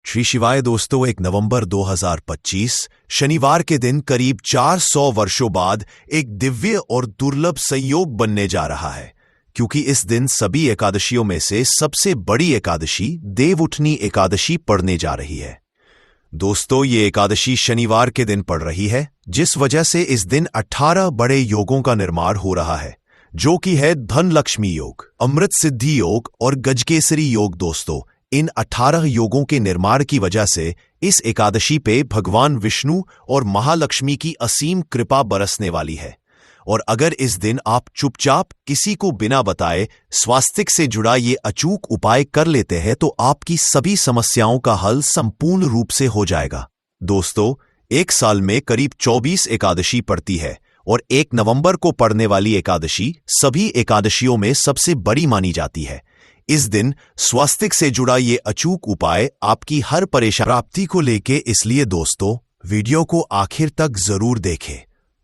श्री शिवाय दोस्तों, 1 नवंबर 2025 शनिवार के दिन करीब 400 वर्षों बाद एक दिव्य और दुर्लभ संयोग बनने जा रहा है, क्योंकि इस दिन सभी एकादशियों में से सबसे बड़ी एकादशी देवउठनी एकादशी पड़ने जा रही है। दोस्तों, ये एकादशी शनिवार के दिन पड़ रही है, जिस वजह से इस दिन 18 बड़े योगों का निर्माण हो रहा है, जो कि है धन लक्ष्मी योग, अमृत सिद्धि योग और गजकेसरी योग। दोस्तों, इन 18 योगों के निर्माण की वजह से इस एकादशी पे भगवान विष्णु और महालक्ष्मी की असीम कृपा बरसने वाली है। और अगर इस दिन आप चुपचाप किसी को बिना बताए स्वास्तिक से जुड़ा ये अचूक उपाय कर लेते हैं, तो आपकी सभी समस्याओं का हल संपूर्ण रूप से हो जाएगा। दोस्तों, एक साल में करीब 24 एकादशी पड़ती है और 1 नवंबर को पड़ने वाली एकादशी सभी एकादशियों में सबसे बड़ी मानी जाती है। इस दिन स्वास्तिक से जुड़ा ये अचूक उपाय आपकी हर परेशानी प्राप्ति को लेके, इसलिए दोस्तों वीडियो को आखिर तक जरूर देखें।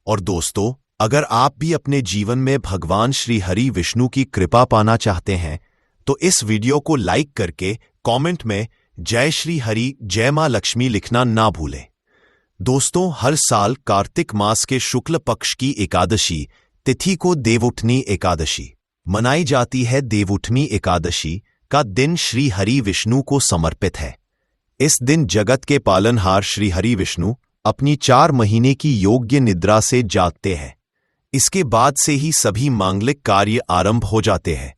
और दोस्तों, अगर आप भी अपने जीवन में भगवान श्री हरि विष्णु की कृपा पाना चाहते हैं, तो इस वीडियो को लाइक करके कमेंट में जय श्री हरि, जय मां लक्ष्मी लिखना ना भूलें। दोस्तों, हर साल कार्तिक मास के शुक्ल पक्ष की एकादशी तिथि को देवउठनी एकादशी मनाई जाती है। देवउठनी एकादशी का दिन श्री हरि विष्णु को समर्पित है। इस दिन जगत के पालनहार श्री हरि विष्णु अपनी 4 महीने की योग्य निद्रा से जागते हैं। इसके बाद से ही सभी मांगलिक कार्य आरंभ हो जाते हैं।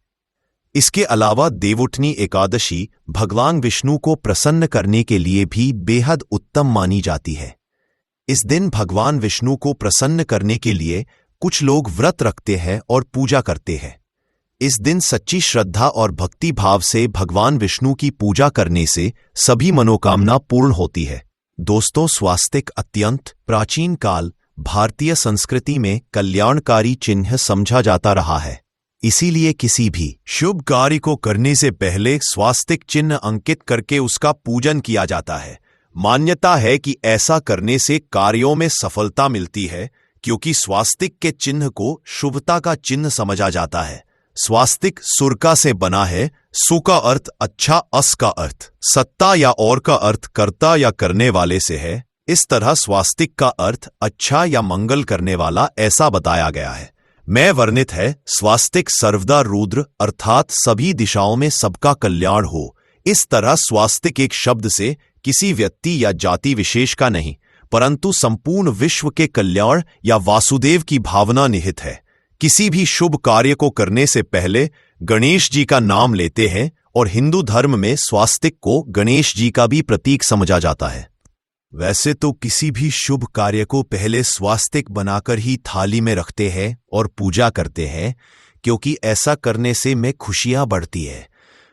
इसके अलावा देवउठनी एकादशी भगवान विष्णु को प्रसन्न करने के लिए भी बेहद उत्तम मानी जाती है। इस दिन भगवान विष्णु को प्रसन्न करने के लिए कुछ लोग व्रत रखते हैं और पूजा करते हैं। इस दिन सच्ची श्रद्धा और भक्ति भाव से भगवान विष्णु की पूजा करने से सभी मनोकामना पूर्ण होती है। दोस्तों, स्वास्तिक अत्यंत प्राचीन काल भारतीय संस्कृति में कल्याणकारी चिन्ह समझा जाता रहा है। इसीलिए किसी भी शुभ कार्य को करने से पहले स्वास्तिक चिन्ह अंकित करके उसका पूजन किया जाता है। मान्यता है कि ऐसा करने से कार्यों में सफलता मिलती है, क्योंकि स्वास्तिक के चिन्ह को शुभता का चिन्ह समझा जाता है। स्वास्तिक सुरका से बना है। सु का अर्थ अच्छा, अस का अर्थ सत्ता या और का अर्थ कर्ता या करने वाले से है। इस तरह स्वास्तिक का अर्थ अच्छा या मंगल करने वाला ऐसा बताया गया है। में वर्णित है स्वास्तिक सर्वदा रुद्र, अर्थात सभी दिशाओं में सबका कल्याण हो। इस तरह स्वास्तिक एक शब्द से किसी व्यक्ति या जाति विशेष का नहीं, परंतु संपूर्ण विश्व के कल्याण या वासुदेव की भावना निहित है। किसी भी शुभ कार्य को करने से पहले गणेश जी का नाम लेते हैं, और हिंदू धर्म में स्वास्तिक को गणेश जी का भी प्रतीक समझा जाता है। वैसे तो किसी भी शुभ कार्य को पहले स्वास्तिक बनाकर ही थाली में रखते हैं और पूजा करते हैं, क्योंकि ऐसा करने से में खुशियां बढ़ती है।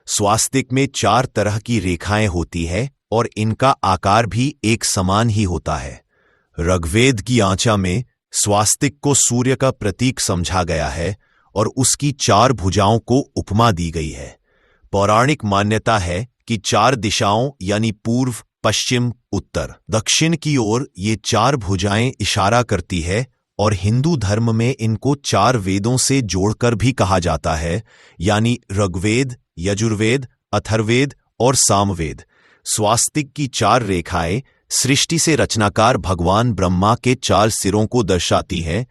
स्वास्तिक में 4 तरह की रेखाएं होती है और इनका आकार भी एक समान ही होता है। ऋग्वेद की आंचा में स्वास्तिक को सूर्य का प्रतीक समझा गया है और उसकी 4 भुजाओं को उपमा दी गई है। पौराणिक मान्यता है कि 4 दिशाओं यानी पूर्व, पश्चिम, उत्तर, दक्षिण की ओर ये 4 भुजाएं इशारा करती है, और हिंदू धर्म में इनको 4 वेदों से जोड़कर भी कहा जाता है, यानी ऋग्वेद, यजुर्वेद, अथर्ववेद और सामवेद। स्वास्तिक की 4 रेखाएं सृष्टि से रचनाकार भगवान ब्रह्मा के 4 सिरों को दर्शाती हैं,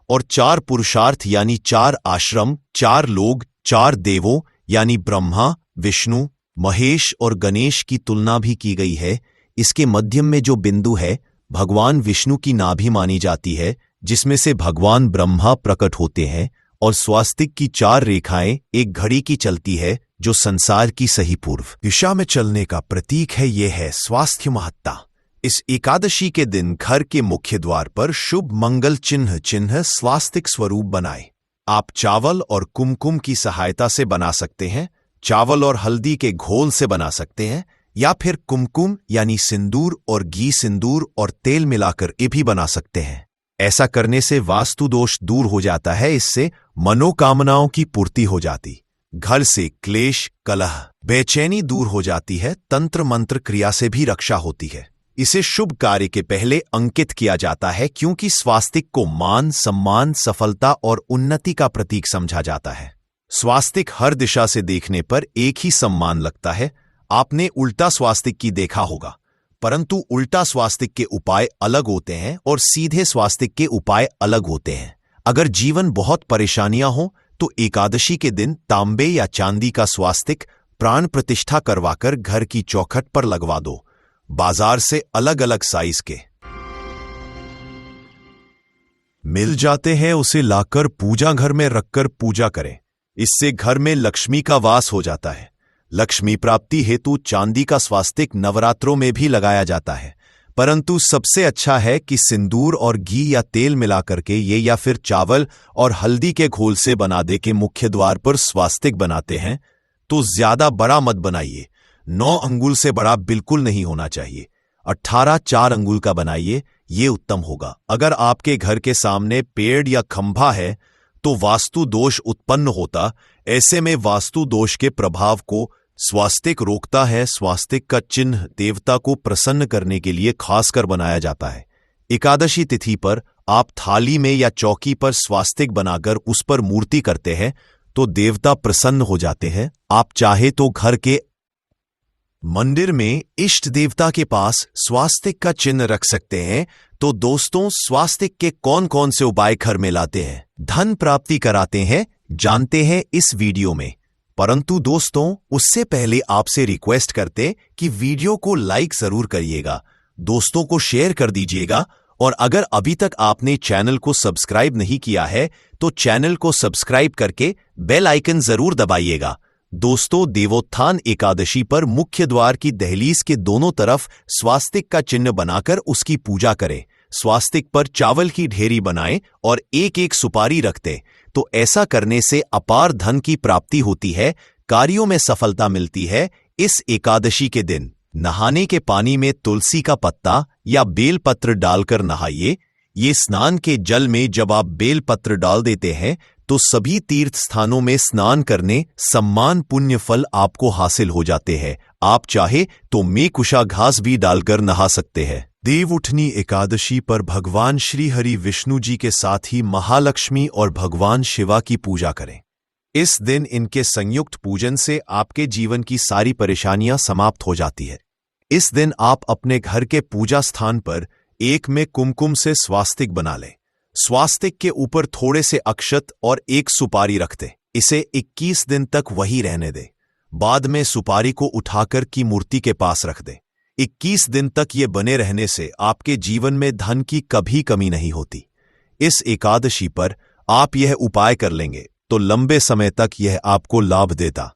और 4 पुरुषार्थ यानी 4 आश्रम, 4 लोग, 4 देवों यानी ब्रह्मा, विष्णु, महेश और गणेश की तुलना भी की गई है। इसके मध्यम में जो बिंदु है भगवान विष्णु की नाभि मानी जाती है, जिसमें से भगवान ब्रह्मा प्रकट होते हैं। और स्वास्तिक की 4 रेखाएं एक घड़ी की चलती है, जो संसार की सही पूर्व दिशा में चलने का प्रतीक है। यह है स्वास्थ्य महत्ता। इस एकादशी के दिन घर के मुख्य द्वार पर शुभ मंगल चिन्ह स्वास्तिक स्वरूप बनाएं। आप चावल और कुमकुम की सहायता से बना सकते हैं, चावल और हल्दी के घोल से बना सकते हैं, या फिर कुमकुम यानी सिंदूर और घी सिंदूर और तेल मिलाकर ये भी बना सकते हैं। ऐसा करने से वास्तु दोष दूर हो जाता है। इससे मनोकामनाओं की पूर्ति हो जाती, घर से क्लेश, कलह, बेचैनी दूर हो जाती है। तंत्र मंत्र क्रिया से भी रक्षा होती है। इसे शुभ कार्य के पहले अंकित किया जाता है, क्योंकि स्वास्तिक को मान, सम्मान, सफलता और उन्नति का प्रतीक समझा जाता है। स्वास्तिक हर दिशा से देखने पर एक ही सम्मान लगता है। आपने उल्टा स्वास्तिक की देखा होगा, परंतु उल्टा स्वास्तिक के उपाय अलग होते हैं और सीधे स्वास्तिक के उपाय अलग होते हैं। अगर जीवन बहुत परेशानियां हो तो एकादशी के दिन तांबे या चांदी का स्वास्तिक प्राण प्रतिष्ठा करवाकर घर की चौखट पर लगवा दो। बाजार से अलग अलग साइज के मिल जाते हैं, उसे लाकर पूजा घर में रखकर पूजा करें। इससे घर में लक्ष्मी का वास हो जाता है। लक्ष्मी प्राप्ति हेतु चांदी का स्वास्तिक नवरात्रों में भी लगाया जाता है, परंतु सबसे अच्छा है कि सिंदूर और घी या तेल मिलाकर के ये या फिर चावल और हल्दी के घोल से बना दे के मुख्य द्वार पर स्वास्तिक बनाते हैं तो ज्यादा बड़ा मत बनाइए। 9 अंगुल से बड़ा बिल्कुल नहीं होना चाहिए। 18 4 अंगुल का बनाइए, ये उत्तम होगा। अगर आपके घर के सामने पेड़ या खंभा है तो वास्तु दोष उत्पन्न होता। ऐसे में वास्तु दोष के प्रभाव को स्वास्तिक रोकता है। स्वास्तिक का चिन्ह देवता को प्रसन्न करने के लिए खासकर बनाया जाता है। एकादशी तिथि पर आप थाली में या चौकी पर स्वास्तिक बनाकर उस पर मूर्ति करते हैं तो देवता प्रसन्न हो जाते हैं। आप चाहे तो घर के मंदिर में इष्ट देवता के पास स्वास्तिक का चिन्ह रख सकते हैं। तो दोस्तों, स्वास्तिक के कौन कौन से उपाय घर में लाते हैं, धन प्राप्ति कराते हैं, जानते हैं इस वीडियो में। परंतु दोस्तों, उससे पहले आपसे रिक्वेस्ट करते कि वीडियो को लाइक जरूर करिएगा, दोस्तों को शेयर कर दीजिएगा, और अगर अभी तक आपने चैनल को सब्सक्राइब नहीं किया है तो चैनल को सब्सक्राइब करके बेल आइकन जरूर दबाइएगा। दोस्तों, देवोत्थान एकादशी पर मुख्य द्वार की दहलीज के दोनों तरफ स्वास्तिक का चिन्ह बनाकर उसकी पूजा करें। स्वास्तिक पर चावल की ढेरी बनाएं और एक एक सुपारी रखते, तो ऐसा करने से अपार धन की प्राप्ति होती है, कार्यों में सफलता मिलती है। इस एकादशी के दिन नहाने के पानी में तुलसी का पत्ता या बेल पत्र डालकर नहाइए। ये स्नान के जल में जब आप बेल पत्र डाल देते हैं तो सभी तीर्थ स्थानों में स्नान करने सम्मान पुण्य फल आपको हासिल हो जाते हैं। आप चाहे तो मेकुशा घास भी डालकर नहा सकते हैं। देवउठनी एकादशी पर भगवान श्री हरि विष्णु जी के साथ ही महालक्ष्मी और भगवान शिवा की पूजा करें। इस दिन इनके संयुक्त पूजन से आपके जीवन की सारी परेशानियां समाप्त हो जाती है। इस दिन आप अपने घर के पूजा स्थान पर एक में कुमकुम से स्वास्तिक बना लें। स्वास्तिक के ऊपर थोड़े से अक्षत और एक सुपारी रख दें। इसे 21 दिन तक वही रहने दें। बाद में सुपारी को उठाकर की मूर्ति के पास रख दें। 21 दिन तक ये बने रहने से आपके जीवन में धन की कभी कमी नहीं होती। इस एकादशी पर आप यह उपाय कर लेंगे तो लंबे समय तक यह आपको लाभ देता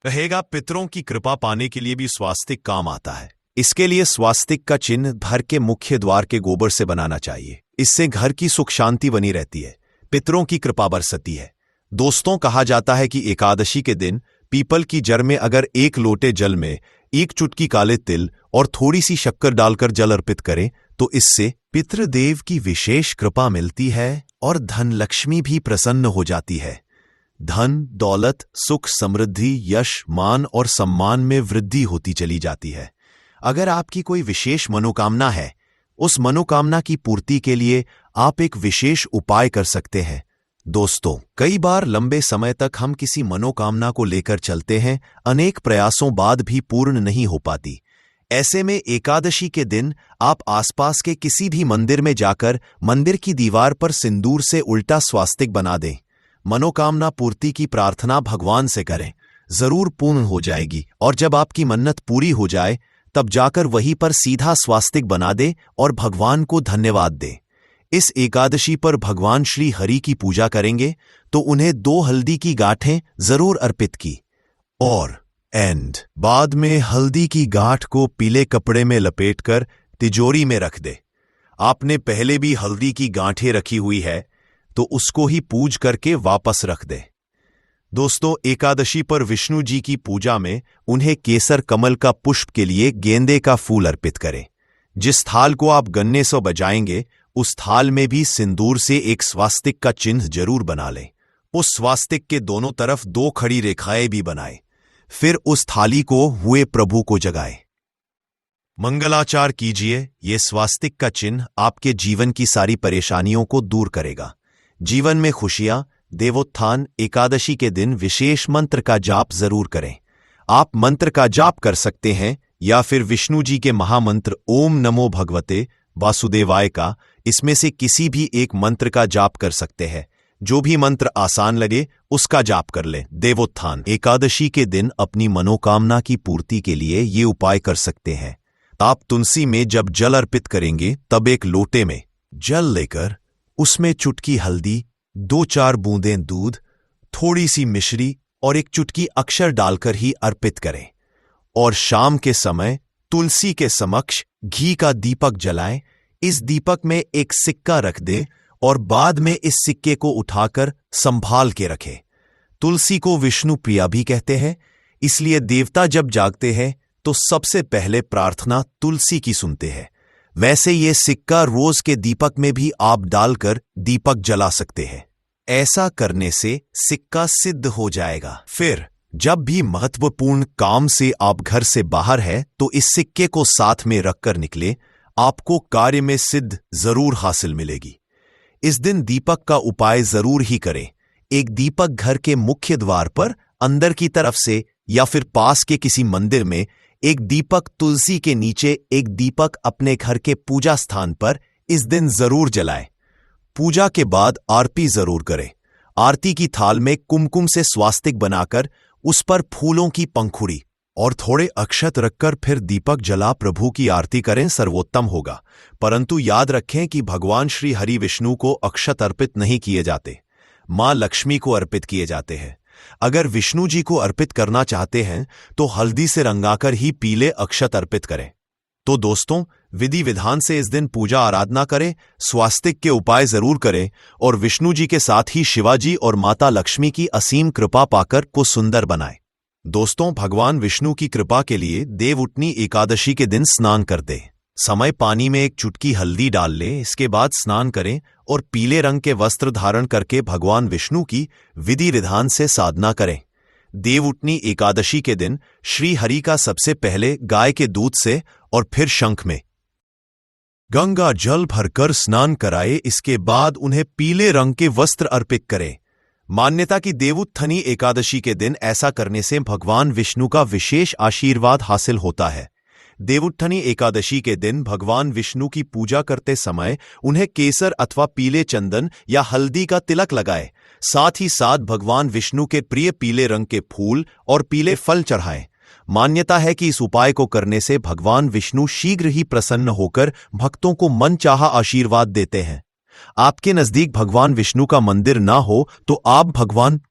रहेगा। पितरों की कृपा पाने के लिए भी स्वास्तिक काम आता है। इसके लिए स्वास्तिक का चिन्ह घर के मुख्य द्वार के गोबर से बनाना चाहिए। इससे घर की सुख शांति बनी रहती है, पितरों की कृपा बरसती है। दोस्तों, कहा जाता है कि एकादशी के दिन पीपल की जड़ में अगर 1 लोटे जल में 1 चुटकी काले तिल और थोड़ी सी शक्कर डालकर जल अर्पित करें तो इससे पितृदेव की विशेष कृपा मिलती है और धन लक्ष्मी भी प्रसन्न हो जाती है। धन, दौलत, सुख, समृद्धि, यश, मान और सम्मान में वृद्धि होती चली जाती है। अगर आपकी कोई विशेष मनोकामना है, उस मनोकामना की पूर्ति के लिए आप एक विशेष उपाय कर सकते हैं। दोस्तों, कई बार लंबे समय तक हम किसी मनोकामना को लेकर चलते हैं, अनेक प्रयासों बाद भी पूर्ण नहीं हो पाती। ऐसे में एकादशी के दिन आप आसपास के किसी भी मंदिर में जाकर मंदिर की दीवार पर सिंदूर से उल्टा स्वास्तिक बना दें। मनोकामना पूर्ति की प्रार्थना भगवान से करें, जरूर पूर्ण हो जाएगी। और जब आपकी मन्नत पूरी हो जाए तब जाकर वहीं पर सीधा स्वास्तिक बना दे और भगवान को धन्यवाद दे। इस एकादशी पर भगवान श्री हरि की पूजा करेंगे तो उन्हें 2 हल्दी की गांठें जरूर अर्पित की और बाद में हल्दी की गांठ को पीले कपड़े में लपेटकर तिजोरी में रख दे। आपने पहले भी हल्दी की गांठें रखी हुई है तो उसको ही पूज करके वापस रख दे। दोस्तों, एकादशी पर विष्णु जी की पूजा में उन्हें केसर कमल का पुष्प के लिए गेंदे का फूल अर्पित करें। जिस थाल को आप गन्ने से बजाएंगे उस थाल में भी सिंदूर से एक स्वास्तिक का चिन्ह जरूर बना लें। उस स्वास्तिक के दोनों तरफ 2 खड़ी रेखाएं भी बनाएं। फिर उस थाली को हुए प्रभु को जगाएं। मंगलाचार कीजिए। ये स्वास्तिक का चिन्ह आपके जीवन की सारी परेशानियों को दूर करेगा। जीवन में खुशियां। देवोत्थान एकादशी के दिन विशेष मंत्र का जाप जरूर करें। आप मंत्र का जाप कर सकते हैं या फिर विष्णु जी के महामंत्र ओम नमो भगवते वासुदेवाय का, इसमें से किसी भी एक मंत्र का जाप कर सकते हैं। जो भी मंत्र आसान लगे उसका जाप कर लें। देवोत्थान एकादशी के दिन अपनी मनोकामना की पूर्ति के लिए ये उपाय कर सकते हैं। आप तुलसी में जब जल अर्पित करेंगे तब एक लोटे में जल लेकर उसमें चुटकी हल्दी, 2-4 बूंदें दूध, थोड़ी सी मिश्री और एक चुटकी अक्षर डालकर ही अर्पित करें। और शाम के समय तुलसी के समक्ष घी का दीपक जलाएं। इस दीपक में एक सिक्का रख दें और बाद में इस सिक्के को उठाकर संभाल के रखें। तुलसी को विष्णु प्रिया भी कहते हैं, इसलिए देवता जब जागते हैं तो सबसे पहले प्रार्थना तुलसी की सुनते हैं। वैसे ये सिक्का रोज के दीपक में भी आप डालकर दीपक जला सकते हैं। ऐसा करने से सिक्का सिद्ध हो जाएगा। फिर जब भी महत्वपूर्ण काम से आप घर से बाहर है तो इस सिक्के को साथ में रखकर निकले, आपको कार्य में सिद्ध जरूर हासिल मिलेगी। इस दिन दीपक का उपाय जरूर ही करें। एक दीपक घर के मुख्य द्वार पर अंदर की तरफ से या फिर पास के किसी मंदिर में, एक दीपक तुलसी के नीचे, एक दीपक अपने घर के पूजा स्थान पर इस दिन जरूर जलाएं। पूजा के बाद आरती जरूर करें। आरती की थाल में कुमकुम से स्वास्तिक बनाकर उस पर फूलों की पंखुड़ी और थोड़े अक्षत रखकर फिर दीपक जला प्रभु की आरती करें, सर्वोत्तम होगा। परंतु याद रखें कि भगवान श्री हरि विष्णु को अक्षत अर्पित नहीं किए जाते, मां लक्ष्मी को अर्पित किए जाते हैं। अगर विष्णु जी को अर्पित करना चाहते हैं तो हल्दी से रंगाकर ही पीले अक्षत अर्पित करें। तो दोस्तों, विधि विधान से इस दिन पूजा आराधना करें, स्वास्तिक के उपाय जरूर करें और विष्णु जी के साथ ही शिवाजी और माता लक्ष्मी की असीम कृपा पाकर को सुंदर बनाएं। दोस्तों, भगवान विष्णु की कृपा के लिए देवउठनी एकादशी के दिन स्नान कर दे। समय पानी में एक चुटकी हल्दी डाल लें, इसके बाद स्नान करें और पीले रंग के वस्त्र धारण करके भगवान विष्णु की विधि विधान से साधना करें। देवउठनी एकादशी के दिन श्री हरि का सबसे पहले गाय के दूध से और फिर शंख में गंगा जल भरकर स्नान कराए। इसके बाद उन्हें पीले रंग के वस्त्र अर्पित करें। मान्यता की देवउत्थनी एकादशी के दिन ऐसा करने से भगवान विष्णु का विशेष आशीर्वाद हासिल होता है। देवउत्थनी एकादशी के दिन भगवान विष्णु की पूजा करते समय उन्हें केसर अथवा पीले चंदन या हल्दी का तिलक लगाए। साथ ही साथ भगवान विष्णु के प्रिय पीले रंग के फूल और पीले फल चढ़ाएं। मान्यता है कि इस उपाय को करने से भगवान विष्णु शीघ्र ही प्रसन्न होकर भक्तों को मनचाहा आशीर्वाद देते हैं। आपके नजदीक भगवान विष्णु का मंदिर ना हो तो आप भगवान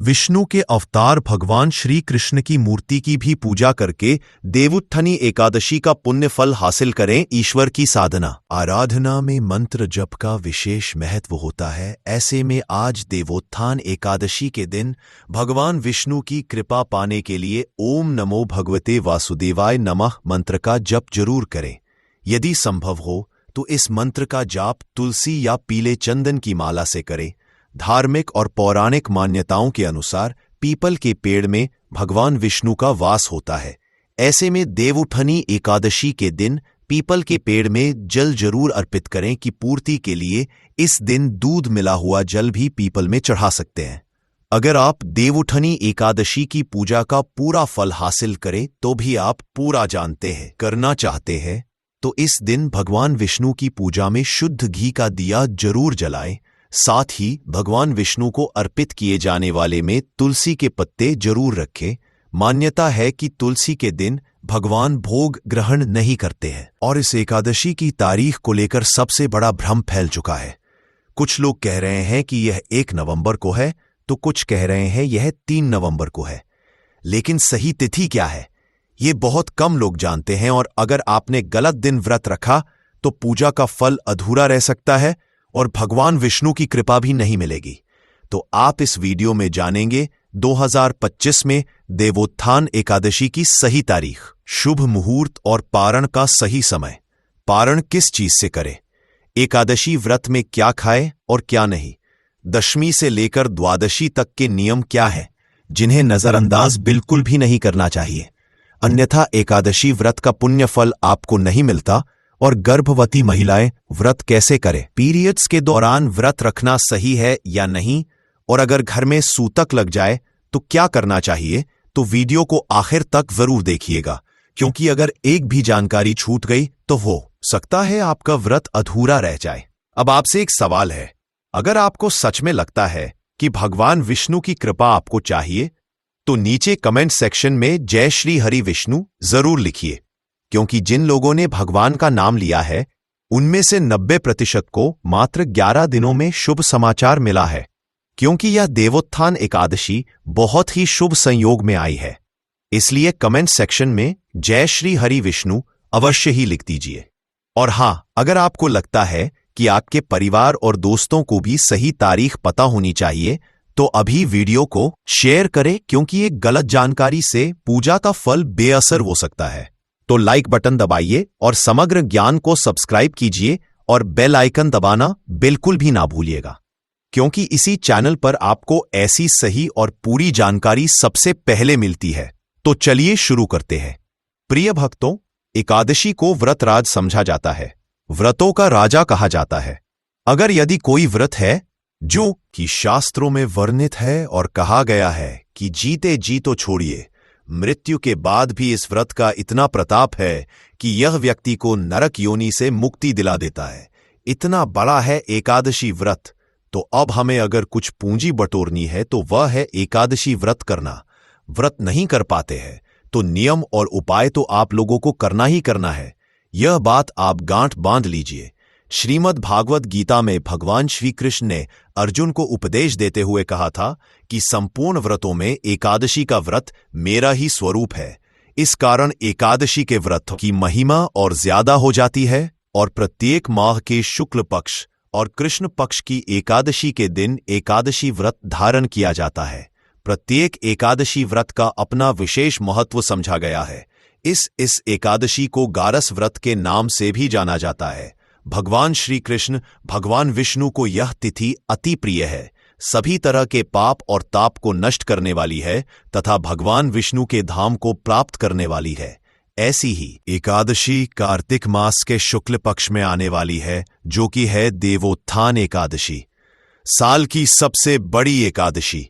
विष्णु के अवतार भगवान श्री कृष्ण की मूर्ति की भी पूजा करके देवउत्थनी एकादशी का पुण्य फल हासिल करें। ईश्वर की साधना आराधना में मंत्र जप का विशेष महत्व होता है। ऐसे में आज देवोत्थान एकादशी के दिन भगवान विष्णु की कृपा पाने के लिए ओम नमो भगवते वासुदेवाय नमः मंत्र का जप जरूर करें। यदि संभव हो तो इस मंत्र का जाप तुलसी या पीले चंदन की माला से करें। धार्मिक और पौराणिक मान्यताओं के अनुसार पीपल के पेड़ में भगवान विष्णु का वास होता है। ऐसे में देवउठनी एकादशी के दिन पीपल के पेड़ में जल जरूर अर्पित करें कि पूर्ति के लिए इस दिन दूध मिला हुआ जल भी पीपल में चढ़ा सकते हैं। अगर आप देवउठनी एकादशी की पूजा का पूरा फल हासिल करें तो भी आप पूरा जानते हैं करना चाहते हैं तो इस दिन भगवान विष्णु की पूजा में शुद्ध घी का दिया जरूर जलाएं। साथ ही भगवान विष्णु को अर्पित किए जाने वाले में तुलसी के पत्ते जरूर रखें। मान्यता है कि तुलसी के दिन भगवान भोग ग्रहण नहीं करते हैं और इस एकादशी की तारीख को लेकर सबसे बड़ा भ्रम फैल चुका है। कुछ लोग कह रहे हैं कि यह 1 नवंबर को है तो कुछ कह रहे हैं यह 3 नवंबर को है, लेकिन सही तिथि क्या है ये बहुत कम लोग जानते हैं। और अगर आपने गलत दिन व्रत रखा तो पूजा का फल अधूरा रह सकता है और भगवान विष्णु की कृपा भी नहीं मिलेगी। तो आप इस वीडियो में जानेंगे 2025 में देवोत्थान एकादशी की सही तारीख, शुभ मुहूर्त और पारण का सही समय। पारण किस चीज से करें, एकादशी व्रत में क्या खाए और क्या नहीं, दशमी से लेकर द्वादशी तक के नियम क्या है जिन्हें नजरअंदाज बिल्कुल भी नहीं करना चाहिए, अन्यथा एकादशी व्रत का पुण्य फल आपको नहीं मिलता। और गर्भवती महिलाएं व्रत कैसे करें, पीरियड्स के दौरान व्रत रखना सही है या नहीं, और अगर घर में सूतक लग जाए तो क्या करना चाहिए, तो वीडियो को आखिर तक जरूर देखिएगा, क्योंकि अगर एक भी जानकारी छूट गई तो हो सकता है आपका व्रत अधूरा रह जाए। अब आपसे एक सवाल है, अगर आपको सच में लगता है कि भगवान विष्णु की कृपा आपको चाहिए तो नीचे कमेंट सेक्शन में जय श्री हरि विष्णु जरूर लिखिए, क्योंकि जिन लोगों ने भगवान का नाम लिया है उनमें से 90% को मात्र 11 दिनों में शुभ समाचार मिला है, क्योंकि यह देवोत्थान एकादशी बहुत ही शुभ संयोग में आई है। इसलिए कमेंट सेक्शन में जय श्री हरि विष्णु अवश्य ही लिख दीजिए। और हां, अगर आपको लगता है कि आपके परिवार और दोस्तों को भी सही तारीख पता होनी चाहिए तो अभी वीडियो को शेयर करें, क्योंकि एक गलत जानकारी से पूजा का फल बेअसर हो सकता है। तो लाइक बटन दबाइए और समग्र ज्ञान को सब्सक्राइब कीजिए और बेल आइकन दबाना बिल्कुल भी ना भूलिएगा, क्योंकि इसी चैनल पर आपको ऐसी सही और पूरी जानकारी सबसे पहले मिलती है। तो चलिए शुरू करते हैं। प्रिय भक्तों, एकादशी को व्रतराज समझा जाता है, व्रतों का राजा कहा जाता है। अगर यदि कोई व्रत है जो कि शास्त्रों में वर्णित है और कहा गया है कि जीते जी तो छोड़िए, मृत्यु के बाद भी इस व्रत का इतना प्रताप है कि यह व्यक्ति को नरक योनि से मुक्ति दिला देता है, इतना बड़ा है एकादशी व्रत, तो अब हमें अगर कुछ पूंजी बटोरनी है तो वह है एकादशी व्रत करना। व्रत नहीं कर पाते हैं तो नियम और उपाय तो आप लोगों को करना ही करना है। यह बात आप गांठ बांध लीजिए। श्रीमद् भागवत गीता में भगवान श्री कृष्ण ने अर्जुन को उपदेश देते हुए कहा था कि संपूर्ण व्रतों में एकादशी का व्रत मेरा ही स्वरूप है। इस कारण एकादशी के व्रत की महिमा और ज्यादा हो जाती है और प्रत्येक माह के शुक्ल पक्ष और कृष्ण पक्ष की एकादशी के दिन एकादशी व्रत धारण किया जाता है। प्रत्येक एकादशी व्रत का अपना विशेष महत्व समझा गया है। इस एकादशी को गारस व्रत के नाम से भी जाना जाता है। भगवान श्री कृष्ण भगवान विष्णु को यह तिथि अति प्रिय है, सभी तरह के पाप और ताप को नष्ट करने वाली है तथा भगवान विष्णु के धाम को प्राप्त करने वाली है। ऐसी ही एकादशी कार्तिक मास के शुक्ल पक्ष में आने वाली है, जो कि है देवोत्थान एकादशी, साल की सबसे बड़ी एकादशी।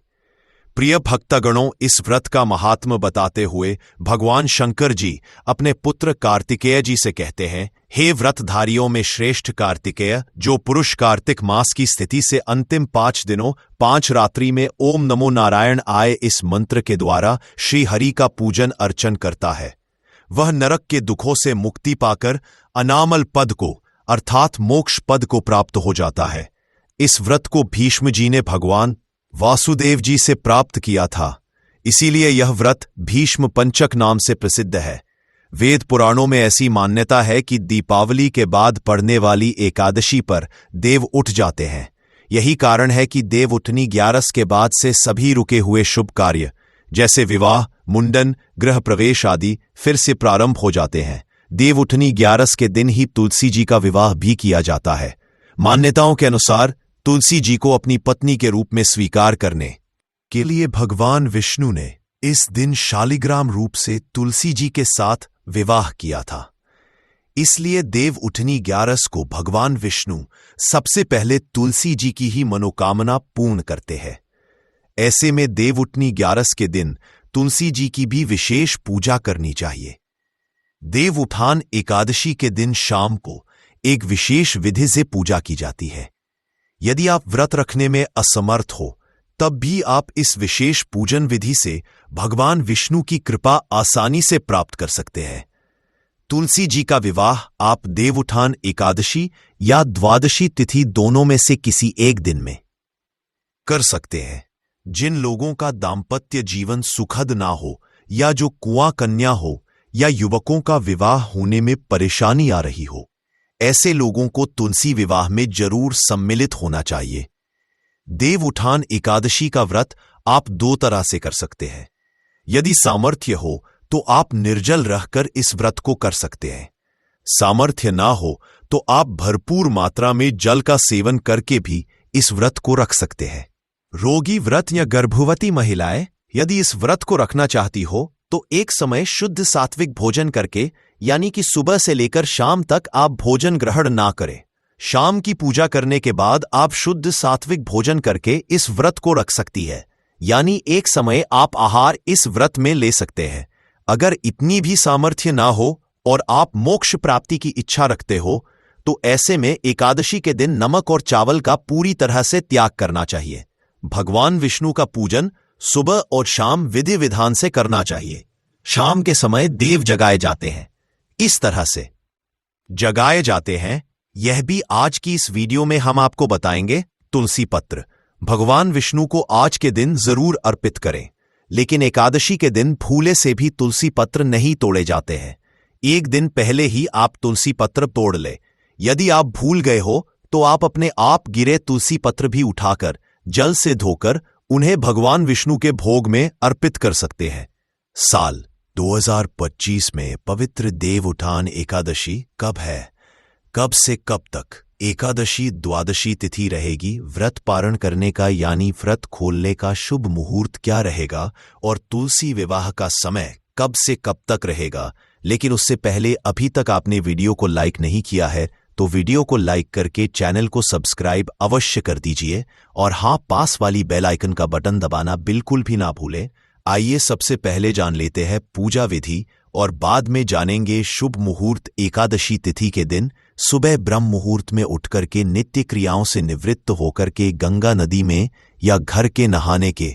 प्रिय भक्तगणों, इस व्रत का महात्म बताते हुए भगवान शंकर जी अपने पुत्र कार्तिकेय जी से कहते हैं, हे व्रतधारियों में श्रेष्ठ कार्तिकेय, जो पुरुष कार्तिक मास की स्थिति से अंतिम 5 दिनों 5 रात्रि में ओम नमो नारायण आए इस मंत्र के द्वारा श्री हरि का पूजन अर्चन करता है, वह नरक के दुखों से मुक्ति पाकर अनामल पद को अर्थात मोक्ष पद को प्राप्त हो जाता है। इस व्रत को भीष्म जी ने भगवान वासुदेव जी से प्राप्त किया था, इसीलिए यह व्रत भीष्म पंचक नाम से प्रसिद्ध है। वेद पुराणों में ऐसी मान्यता है कि दीपावली के बाद पड़ने वाली एकादशी पर देव उठ जाते हैं। यही कारण है कि देव उठनी 11 के बाद से सभी रुके हुए शुभ कार्य जैसे विवाह, मुंडन, गृह प्रवेश आदि फिर से प्रारंभ हो जाते हैं। देव उठनी 11 के दिन ही तुलसी जी का विवाह भी किया जाता है। मान्यताओं के अनुसार तुलसी जी को अपनी पत्नी के रूप में स्वीकार करने के लिए भगवान विष्णु ने इस दिन शालिग्राम रूप से तुलसी जी के साथ विवाह किया था। इसलिए देव उठनी 11 को भगवान विष्णु सबसे पहले तुलसी जी की ही मनोकामना पूर्ण करते हैं। ऐसे में देव उठनी 11 के दिन तुलसी जी की भी विशेष पूजा करनी चाहिए। देव उठान एकादशी के दिन शाम को एक विशेष विधि से पूजा की जाती है। यदि आप व्रत रखने में असमर्थ हो तब भी आप इस विशेष पूजन विधि से भगवान विष्णु की कृपा आसानी से प्राप्त कर सकते हैं। तुलसी जी का विवाह आप देव उठान एकादशी या द्वादशी तिथि दोनों में से किसी एक दिन में कर सकते हैं। जिन लोगों का दाम्पत्य जीवन सुखद ना हो या जो कुआं कन्या हो या युवकों का विवाह होने में परेशानी आ रही हो, ऐसे लोगों को तुलसी विवाह में जरूर सम्मिलित होना चाहिए। देव उठान एकादशी का व्रत आप 2 तरह से कर सकते हैं। यदि सामर्थ्य हो तो आप निर्जल रहकर इस व्रत को कर सकते हैं। सामर्थ्य ना हो तो आप भरपूर मात्रा में जल का सेवन करके भी इस व्रत को रख सकते हैं। रोगी व्रत या गर्भवती महिलाएं यदि इस व्रत को रखना चाहती हो तो एक समय शुद्ध सात्विक भोजन करके, यानी कि सुबह से लेकर शाम तक आप भोजन ग्रहण ना करें। शाम की पूजा करने के बाद आप शुद्ध सात्विक भोजन करके इस व्रत को रख सकती है। यानी एक समय आप आहार इस व्रत में ले सकते हैं। अगर इतनी भी सामर्थ्य ना हो और आप मोक्ष प्राप्ति की इच्छा रखते हो तो ऐसे में एकादशी के दिन नमक और चावल का पूरी तरह से त्याग करना चाहिए। भगवान विष्णु का पूजन सुबह और शाम विधि विधान से करना चाहिए। शाम के समय देव जगाए जाते हैं। इस तरह से जगाए जाते हैं, यह भी आज की इस वीडियो में हम आपको बताएंगे। तुलसी पत्र भगवान विष्णु को आज के दिन जरूर अर्पित करें, लेकिन एकादशी के दिन भूले से भी तुलसी पत्र नहीं तोड़े जाते हैं। एक दिन पहले ही आप तुलसी पत्र तोड़ ले। यदि आप भूल गए हो तो आप अपने आप गिरे तुलसी पत्र भी उठाकर जल से धोकर उन्हें भगवान विष्णु के भोग में अर्पित कर सकते हैं। साल 2025 में पवित्र देव उठान एकादशी कब है? कब से कब तक? एकादशी द्वादशी तिथि रहेगी। व्रत पारण करने का यानी व्रत खोलने का शुभ मुहूर्त क्या रहेगा और तुलसी विवाह का समय कब से कब तक रहेगा? लेकिन उससे पहले अभी तक आपने वीडियो को लाइक नहीं किया है तो वीडियो को लाइक करके चैनल को सब्सक्राइब अवश्य कर दीजिए और हाँ, पास वाली बेल आइकन का बटन दबाना बिल्कुल भी ना भूलें। आइए सबसे पहले जान लेते हैं पूजा विधि और बाद में जानेंगे शुभ मुहूर्त। एकादशी तिथि के दिन सुबह ब्रह्म मुहूर्त में उठकर के नित्य क्रियाओं से निवृत्त होकर के गंगा नदी में या घर के नहाने के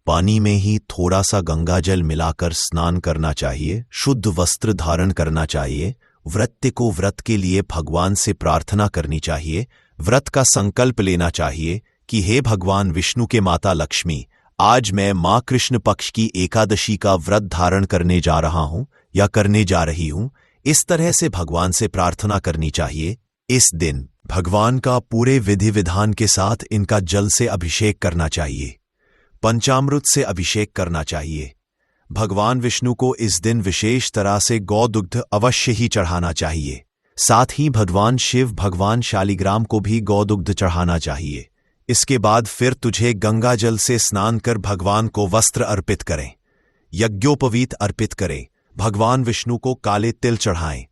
पानी में ही थोड़ा सा गंगा जल मिलाकर स्नान करना चाहिए। शुद्ध वस्त्र धारण करना चाहिए। व्रत को व्रत के लिए भगवान से प्रार्थना करनी चाहिए। व्रत का संकल्प लेना चाहिए कि हे भगवान विष्णु के माता लक्ष्मी, आज मैं मां कृष्ण पक्ष की एकादशी का व्रत धारण करने जा रहा हूं या करने जा रही हूं। इस तरह से भगवान से प्रार्थना करनी चाहिए। इस दिन भगवान का पूरे विधि विधान के साथ इनका जल से अभिषेक करना चाहिए। पंचामृत से अभिषेक करना चाहिए। भगवान विष्णु को इस दिन विशेष तरह से गौ दुग्ध अवश्य ही चढ़ाना चाहिए। साथ ही भगवान शिव, भगवान शालिग्राम को भी गौ दुग्ध चढ़ाना चाहिए। इसके बाद फिर तुझे गंगा जल से स्नान कर भगवान को वस्त्र अर्पित करें, यज्ञोपवीत अर्पित करें, भगवान विष्णु को काले तिल चढ़ाएं,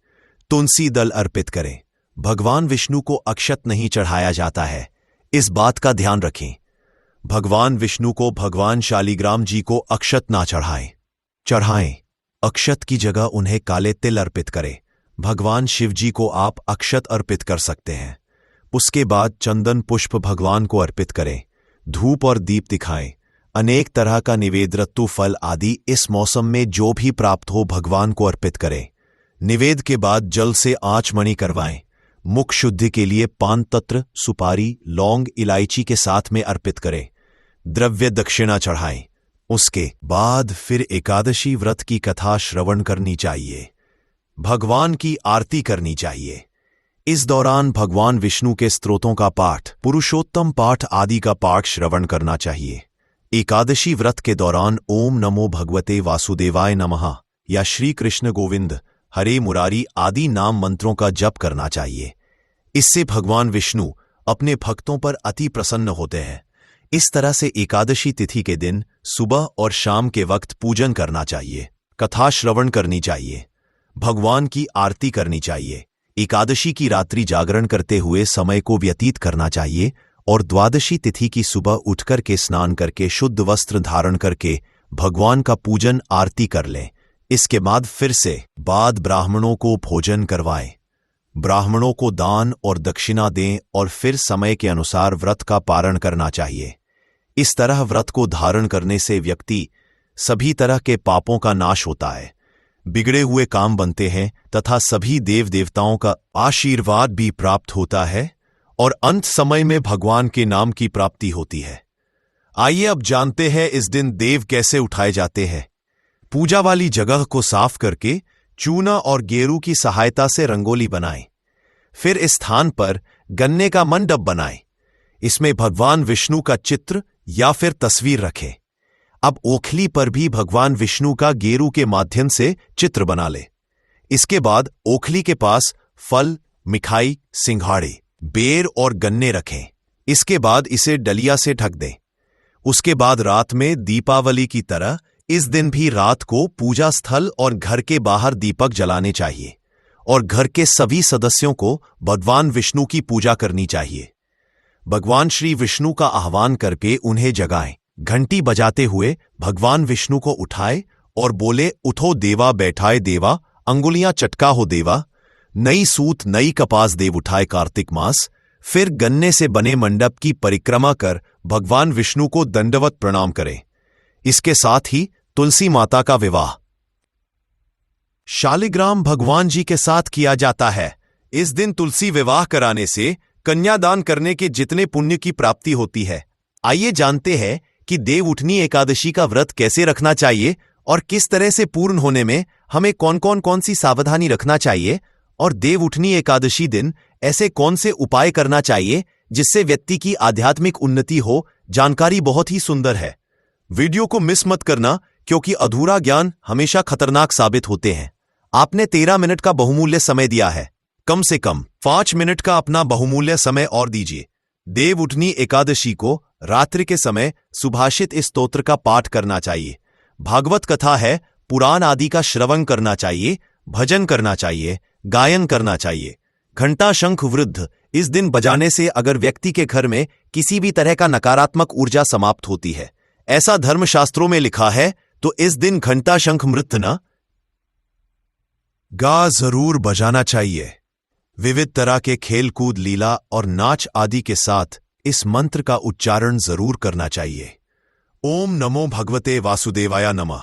तुलसी दल अर्पित करें। भगवान विष्णु को अक्षत नहीं चढ़ाया जाता है, इस बात का ध्यान रखें। भगवान विष्णु को भगवान शालिग्राम जी को अक्षत ना चढ़ाएं। अक्षत की जगह उन्हें काले तिल अर्पित करें। भगवान शिव जी को आप अक्षत अर्पित कर सकते हैं। उसके बाद चंदन पुष्प भगवान को अर्पित करें। धूप और दीप दिखाएं। अनेक तरह का निवेद्य रत्तु फल आदि इस मौसम में जो भी प्राप्त हो भगवान को अर्पित करें। निवेद के बाद जल से आचमनी करवाएं। मुख शुद्धि के लिए पान तत्र, सुपारी, लौंग, इलायची के साथ में अर्पित करें। द्रव्य दक्षिणा चढ़ाएं। उसके बाद फिर एकादशी व्रत की कथा श्रवण करनी चाहिए। भगवान की आरती करनी चाहिए। इस दौरान भगवान विष्णु के स्तोत्रों का पाठ, पुरुषोत्तम पाठ आदि का पाठ श्रवण करना चाहिए। एकादशी व्रत के दौरान ओम नमो भगवते वासुदेवाय नमः या श्री कृष्ण गोविंद, हरे मुरारी आदि नाम मंत्रों का जप करना चाहिए। इससे भगवान विष्णु अपने भक्तों पर अति प्रसन्न होते हैं। इस तरह से एकादशी तिथि के दिन सुबह और शाम के वक्त पूजन करना चाहिए, कथा श्रवण करनी चाहिए, भगवान की आरती करनी चाहिए। एकादशी की रात्रि जागरण करते हुए समय को व्यतीत करना चाहिए और द्वादशी तिथि की सुबह उठकर के स्नान करके शुद्ध वस्त्र धारण करके भगवान का पूजन आरती कर लें। इसके बाद ब्राह्मणों को भोजन करवाएं, ब्राह्मणों को दान और दक्षिणा दें और फिर समय के अनुसार व्रत का पारण करना चाहिए। इस तरह व्रत को धारण करने से व्यक्ति सभी तरह के पापों का नाश होता है, बिगड़े हुए काम बनते हैं तथा सभी देव देवताओं का आशीर्वाद भी प्राप्त होता है और अंत समय में भगवान के नाम की प्राप्ति होती है। आइए अब जानते हैं इस दिन देव कैसे उठाए जाते हैं। पूजा वाली जगह को साफ करके चूना और गेरू की सहायता से रंगोली बनाएं। फिर इस स्थान पर गन्ने का मंडप बनाएं। इसमें भगवान विष्णु का चित्र या फिर तस्वीर रखें। अब ओखली पर भी भगवान विष्णु का गेरू के माध्यम से चित्र बना ले। इसके बाद ओखली के पास फल, मिठाई, सिंघाड़े, बेर और गन्ने रखें। इसके बाद इसे डलिया से ढक दें। उसके बाद रात में दीपावली की तरह इस दिन भी रात को पूजा स्थल और घर के बाहर दीपक जलाने चाहिए और घर के सभी सदस्यों को भगवान विष्णु की पूजा करनी चाहिए। भगवान श्री विष्णु का आह्वान करके उन्हें जगाएं। घंटी बजाते हुए भगवान विष्णु को उठाए और बोले, उठो देवा बैठाए देवा, अंगुलियां चटका हो देवा। नई सूत नई कपास देव उठाए कार्तिक मास। फिर गन्ने से बने मंडप की परिक्रमा कर भगवान विष्णु को दंडवत प्रणाम करें। इसके साथ ही तुलसी माता का विवाह शालिग्राम भगवान जी के साथ किया जाता है। इस दिन तुलसी विवाह कराने से कन्यादान करने के जितने पुण्य की प्राप्ति होती है। आइए जानते हैं कि देवउठनी एकादशी का व्रत कैसे रखना चाहिए और किस तरह से पूर्ण होने में हमें कौन सी सावधानी रखना चाहिए, और देवउठनी एकादशी दिन ऐसे कौन से उपाय करना चाहिए जिससे व्यक्ति की आध्यात्मिक उन्नति हो। जानकारी बहुत ही सुंदर है, वीडियो को मिस मत करना, क्योंकि अधूरा ज्ञान हमेशा खतरनाक साबित होते हैं। आपने 13 मिनट का बहुमूल्य समय दिया है, कम से कम 5 मिनट का अपना बहुमूल्य समय और दीजिए। देवउठनी एकादशी को रात्रि के समय सुभाषित इस स्तोत्र का पाठ करना चाहिए। भागवत कथा है, पुराण आदि का श्रवण करना चाहिए, भजन करना चाहिए, गायन करना चाहिए। घंटा शंख वृद्ध इस दिन बजाने से अगर व्यक्ति के घर में किसी भी तरह का नकारात्मक ऊर्जा समाप्त होती है, ऐसा धर्मशास्त्रों में लिखा है, तो इस दिन घंटा शंख मृत न गा जरूर बजाना चाहिए। विविध तरह के खेल कूद लीला और नाच आदि के साथ इस मंत्र का उच्चारण जरूर करना चाहिए। ओम नमो भगवते वासुदेवाय नमः।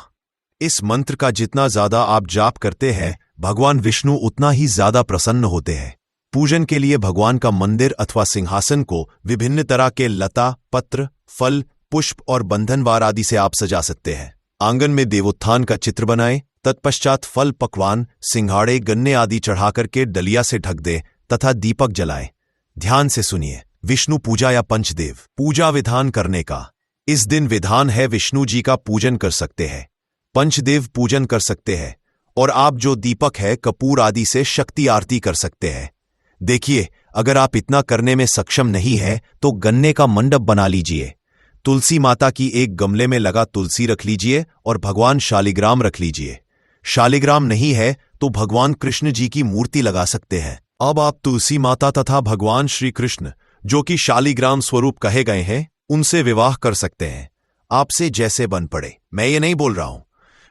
इस मंत्र का जितना ज्यादा आप जाप करते हैं, भगवान विष्णु उतना ही ज्यादा प्रसन्न होते हैं। पूजन के लिए भगवान का मंदिर अथवा सिंहासन को विभिन्न तरह के लता, पत्र, फल, पुष्प और बंधनवार आदि से आप सजा सकते हैं। आंगन में देवोत्थान का चित्र बनाएं, तत्पश्चात फल, पकवान, सिंघाड़े, गन्ने आदि चढ़ाकर के डलिया से ढक दें तथा दीपक जलाएं। ध्यान से सुनिए। विष्णु पूजा या पंचदेव पूजा विधान करने का इस दिन विधान है। विष्णु जी का पूजन कर सकते हैं, पंचदेव पूजन कर सकते हैं, और आप जो दीपक है, कपूर आदि से शक्ति आरती कर सकते हैं। देखिए, अगर आप इतना करने में सक्षम नहीं है तो गन्ने का मंडप बना लीजिए। तुलसी माता की एक गमले में लगा तुलसी रख लीजिए और भगवान शालिग्राम रख लीजिए। शालिग्राम नहीं है तो भगवान कृष्ण जी की मूर्ति लगा सकते हैं। अब आप तुलसी माता तथा भगवान श्री कृष्ण, जो कि शालिग्राम स्वरूप कहे गए हैं, उनसे विवाह कर सकते हैं। आपसे जैसे बन पड़े, मैं ये नहीं बोल रहा हूं,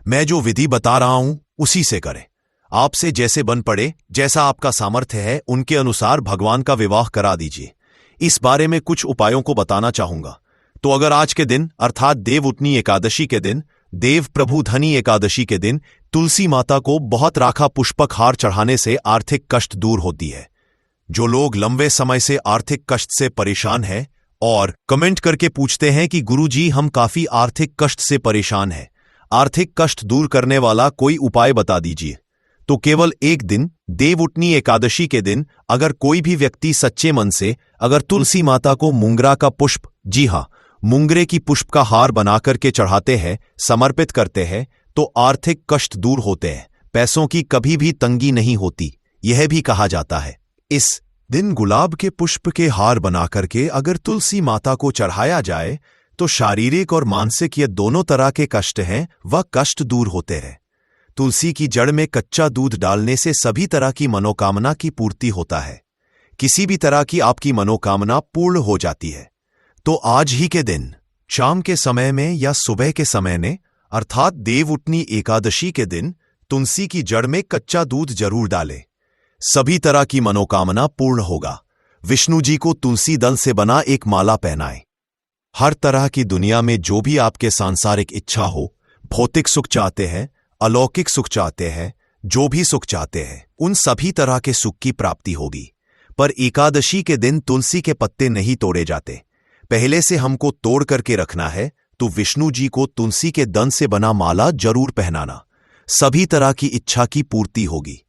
मैं जो विधि बता रहा हूं उसी से करें। आपसे जैसे बन पड़े, जैसा आपका सामर्थ्य है, उनके अनुसार भगवान का विवाह करा दीजिए। इस बारे में कुछ उपायों को बताना चाहूंगा। तो अगर आज के दिन अर्थात देवउठनी एकादशी के दिन, देव प्रभु धनी एकादशी के दिन तुलसी माता को बहुत राखा पुष्पक हार चढ़ाने से आर्थिक कष्ट दूर होती है। जो लोग लंबे समय से आर्थिक कष्ट से परेशान हैं और कमेंट करके पूछते हैं कि गुरुजी हम काफी आर्थिक कष्ट से परेशान हैं, आर्थिक कष्ट दूर करने वाला कोई उपाय बता दीजिए, तो केवल एक दिन देवउठनी एकादशी के दिन अगर कोई भी व्यक्ति सच्चे मन से अगर तुलसी माता को मुंगरा का पुष्प, जी हां, मुंगरे की पुष्प का हार बनाकर के चढ़ाते हैं, समर्पित करते हैं, तो आर्थिक कष्ट दूर होते हैं, पैसों की कभी भी तंगी नहीं होती। यह भी कहा जाता है इस दिन गुलाब के पुष्प के हार बनाकर के अगर तुलसी माता को चढ़ाया जाए तो शारीरिक और मानसिक ये दोनों तरह के कष्ट हैं वह कष्ट दूर होते हैं। तुलसी की जड़ में कच्चा दूध डालने से सभी तरह की मनोकामना की पूर्ति होता है। किसी भी तरह की आपकी मनोकामना पूर्ण हो जाती है। तो आज ही के दिन शाम के समय में या सुबह के समय में अर्थात देवउठनी एकादशी के दिन तुलसी की जड़ में कच्चा दूध जरूर डालें। सभी तरह की मनोकामना पूर्ण होगा। विष्णु जी को तुलसी दल से बना एक माला पहनाएं। हर तरह की दुनिया में जो भी आपके सांसारिक इच्छा हो, भौतिक सुख चाहते हैं, अलौकिक सुख चाहते हैं, जो भी सुख चाहते हैं, उन सभी तरह के सुख की प्राप्ति होगी। पर एकादशी के दिन तुलसी के पत्ते नहीं तोड़े जाते, पहले से हमको तोड़ करके रखना है। तो विष्णु जी को तुलसी के दन से बना माला जरूर पहनाना, सभी तरह की इच्छा की पूर्ति होगी।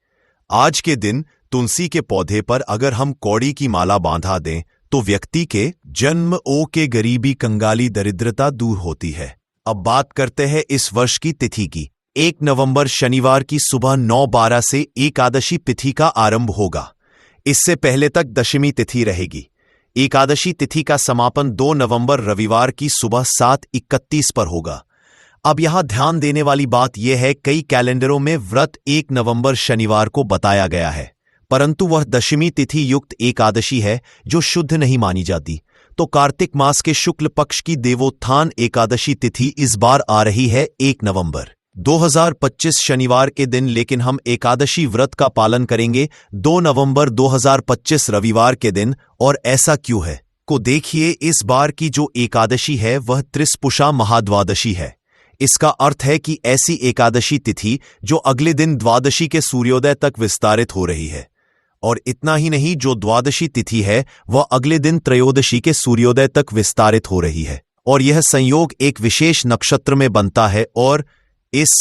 आज के दिन तुलसी के पौधे पर अगर हम कौड़ी की माला बांधा दें तो व्यक्ति के जन्म ओ के गरीबी, कंगाली, दरिद्रता दूर होती है। अब बात करते हैं इस वर्ष की तिथि की। 1 नवंबर शनिवार की सुबह 9:12 से एकादशी तिथि का आरंभ होगा। इससे पहले तक दशमी तिथि रहेगी। एकादशी तिथि का समापन 2 नवंबर रविवार की सुबह 7:31 पर होगा। अब यहां ध्यान देने वाली बात यह है, कई कैलेंडरों में व्रत 1 नवंबर शनिवार को बताया गया है, परंतु वह दशमी तिथि युक्त एकादशी है जो शुद्ध नहीं मानी जाती। तो कार्तिक मास के शुक्ल पक्ष की देवोत्थान एकादशी तिथि इस बार आ रही है 1 नवंबर 2025 शनिवार के दिन, लेकिन हम एकादशी व्रत का पालन करेंगे 2 नवंबर 2025 रविवार के दिन। और ऐसा क्यों है को देखिए। इस बार की जो एकादशी है वह त्रिस्पुषा महाद्वादशी है। इसका अर्थ है कि ऐसी एकादशी तिथि जो अगले दिन द्वादशी के सूर्योदय तक विस्तारित हो रही है। और इतना ही नहीं, जो द्वादशी तिथि है वह अगले दिन त्रयोदशी के सूर्योदय तक विस्तारित हो रही है। और यह संयोग एक विशेष नक्षत्र में बनता है और इस ...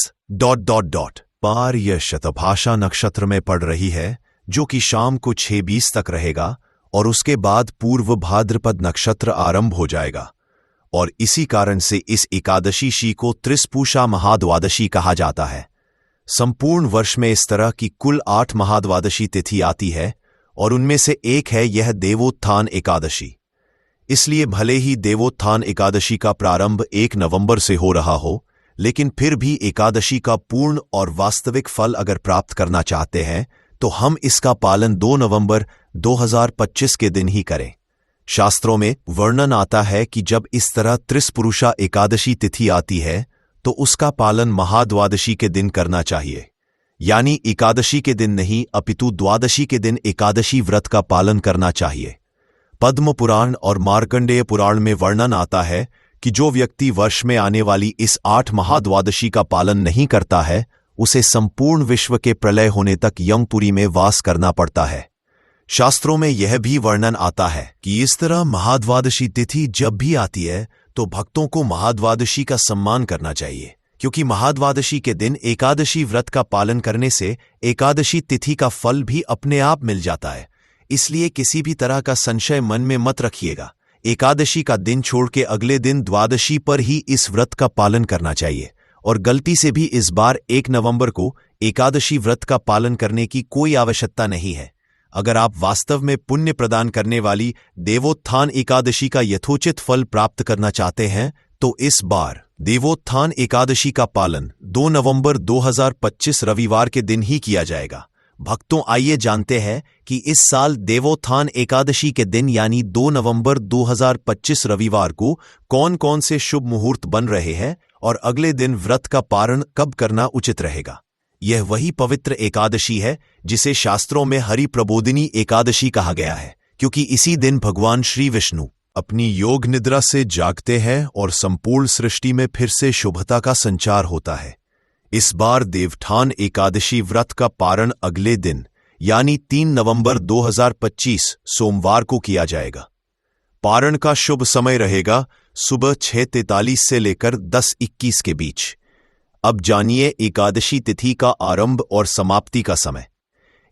पार यह शतभाषा नक्षत्र में पड़ रही है, जो कि शाम को 6:20 तक रहेगा और उसके बाद पूर्व भाद्रपद नक्षत्र आरंभ हो जाएगा। और इसी कारण से इस एकादशी को त्रिस्पुषा महाद्वादशी कहा जाता है। संपूर्ण वर्ष में इस तरह की कुल 8 महाद्वादशी तिथि आती है और उनमें से एक है यह देवोत्थान एकादशी। इसलिए भले ही देवोत्थान एकादशी का प्रारंभ 1 नवंबर से हो रहा हो, लेकिन फिर भी एकादशी का पूर्ण और वास्तविक फल अगर प्राप्त करना चाहते हैं तो हम इसका पालन 2 नवंबर 2025 के दिन ही करें। शास्त्रों में वर्णन आता है कि जब इस तरह त्रिस्पुरुषा एकादशी तिथि आती है तो उसका पालन महाद्वादशी के दिन करना चाहिए। यानी एकादशी के दिन नहीं, अपितु द्वादशी के दिन एकादशी व्रत का पालन करना चाहिए। पद्म पुराण और मार्कंडेय पुराण में वर्णन आता है कि जो व्यक्ति वर्ष में आने वाली इस 8 महाद्वादशी का पालन नहीं करता है, उसे संपूर्ण विश्व के प्रलय होने तक यमपुरी में वास करना पड़ता है। शास्त्रों में यह भी वर्णन आता है कि इस तरह महाद्वादशी तिथि जब भी आती है तो भक्तों को महाद्वादशी का सम्मान करना चाहिए, क्योंकि महाद्वादशी के दिन एकादशी व्रत का पालन करने से एकादशी तिथि का फल भी अपने आप मिल जाता है। इसलिए किसी भी तरह का संशय मन में मत रखिएगा। एकादशी का दिन छोड़ के अगले दिन द्वादशी पर ही इस व्रत का पालन करना चाहिए। और गलती से भी इस बार 1 नवंबर को एकादशी व्रत का पालन करने की कोई आवश्यकता नहीं है। अगर आप वास्तव में पुण्य प्रदान करने वाली देवोत्थान एकादशी का यथोचित फल प्राप्त करना चाहते हैं तो इस बार देवोत्थान एकादशी का पालन 2 नवंबर 2025 रविवार के दिन ही किया जाएगा। भक्तों, आइए जानते हैं कि इस साल देवोत्थान एकादशी के दिन यानी 2 नवंबर 2025 रविवार को कौन कौन से शुभ मुहूर्त बन रहे हैं और अगले दिन व्रत का पारण कब करना उचित रहेगा। यह वही पवित्र एकादशी है जिसे शास्त्रों में हरि प्रबोधिनी एकादशी कहा गया है, क्योंकि इसी दिन भगवान श्री विष्णु अपनी योग निद्रा से जागते हैं और संपूर्ण सृष्टि में फिर से शुभता का संचार होता है। इस बार देवोत्थान एकादशी व्रत का पारण अगले दिन यानी 3 नवंबर 2025 सोमवार को किया जाएगा। पारण का शुभ समय रहेगा सुबह 6:43 से लेकर 10:21 के बीच। अब जानिए एकादशी तिथि का आरंभ और समाप्ति का समय।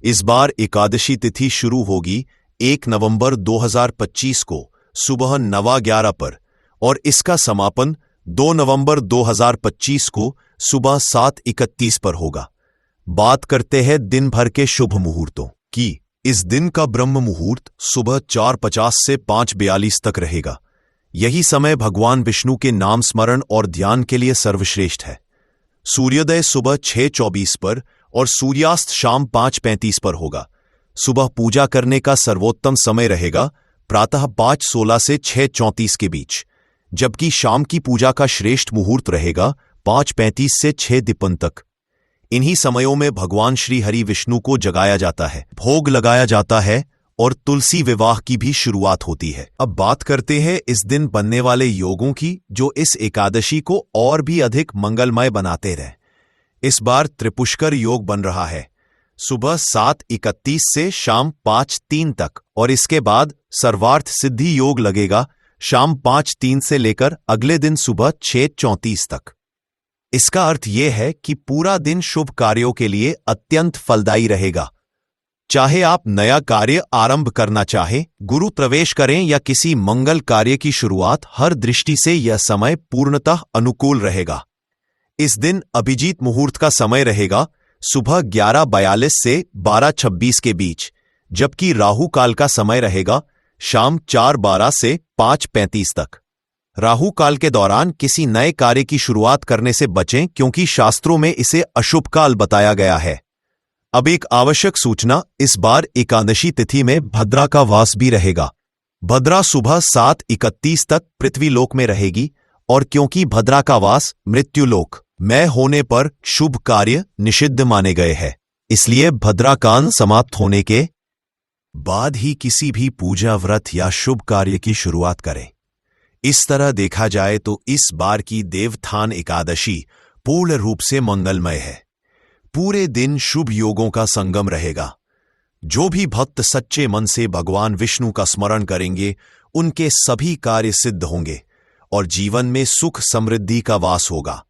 इस बार एकादशी तिथि शुरू होगी 1 नवंबर 2025 को सुबह 9:11 पर और इसका समापन 2 नवंबर 2025 को सुबह 7:31 पर होगा। बात करते हैं दिन भर के शुभ मुहूर्तों की। इस दिन का ब्रह्म मुहूर्त सुबह 4:50 से 5:42 तक रहेगा। यही समय भगवान विष्णु के नाम स्मरण और ध्यान के लिए सर्वश्रेष्ठ है। सूर्योदय सुबह 6:24 पर और सूर्यास्त शाम 5:35 पर होगा। सुबह पूजा करने का सर्वोत्तम समय रहेगा प्रातः 5:16 से 6:34 के बीच, जबकि शाम की पूजा का श्रेष्ठ मुहूर्त रहेगा 5:35 से 6:53 तक। इन्हीं समयों में भगवान श्री हरि विष्णु को जगाया जाता है, भोग लगाया जाता है और तुलसी विवाह की भी शुरुआत होती है। अब बात करते हैं इस दिन बनने वाले योगों की, जो इस एकादशी को और भी अधिक मंगलमय बनाते रहे। इस बार त्रिपुष्कर योग बन रहा है सुबह 7:31 से शाम 5:03 तक और इसके बाद सर्वार्थ सिद्धि योग लगेगा शाम 5:03 से लेकर अगले दिन सुबह 6:34 तक। इसका अर्थ यह है कि पूरा दिन शुभ कार्यों के लिए अत्यंत फलदायी रहेगा। चाहे आप नया कार्य आरंभ करना चाहें, गुरु प्रवेश करें या किसी मंगल कार्य की शुरुआत, हर दृष्टि से यह समय पूर्णतः अनुकूल रहेगा। इस दिन अभिजीत मुहूर्त का समय रहेगा सुबह 11:42 से 12:26 के बीच, जबकि राहु काल का समय रहेगा शाम 4:12 से 5:35 तक। राहु काल के दौरान किसी नए कार्य की शुरुआत करने से बचें, क्योंकि शास्त्रों में इसे अशुभ काल बताया गया है। अब एक आवश्यक सूचना, इस बार एकादशी तिथि में भद्रा का वास भी रहेगा। भद्रा सुबह 7:31 तक पृथ्वीलोक में रहेगी और क्योंकि भद्रा का वास मृत्युलोक में होने पर शुभ कार्य निषिद्ध माने गए हैं, इसलिए भद्राकान समाप्त होने के बाद ही किसी भी पूजा व्रत या शुभ कार्य की शुरुआत करें। इस तरह देखा जाए तो इस बार की देवोत्थान एकादशी पूर्ण रूप से मंगलमय है। पूरे दिन शुभ योगों का संगम रहेगा। जो भी भक्त सच्चे मन से भगवान विष्णु का स्मरण करेंगे, उनके सभी कार्य सिद्ध होंगे और जीवन में सुख समृद्धि का वास होगा।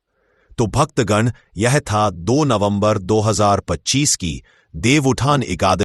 तो भक्तगण, यह था 2 नवंबर 2025 की देवोत्थान एकादशी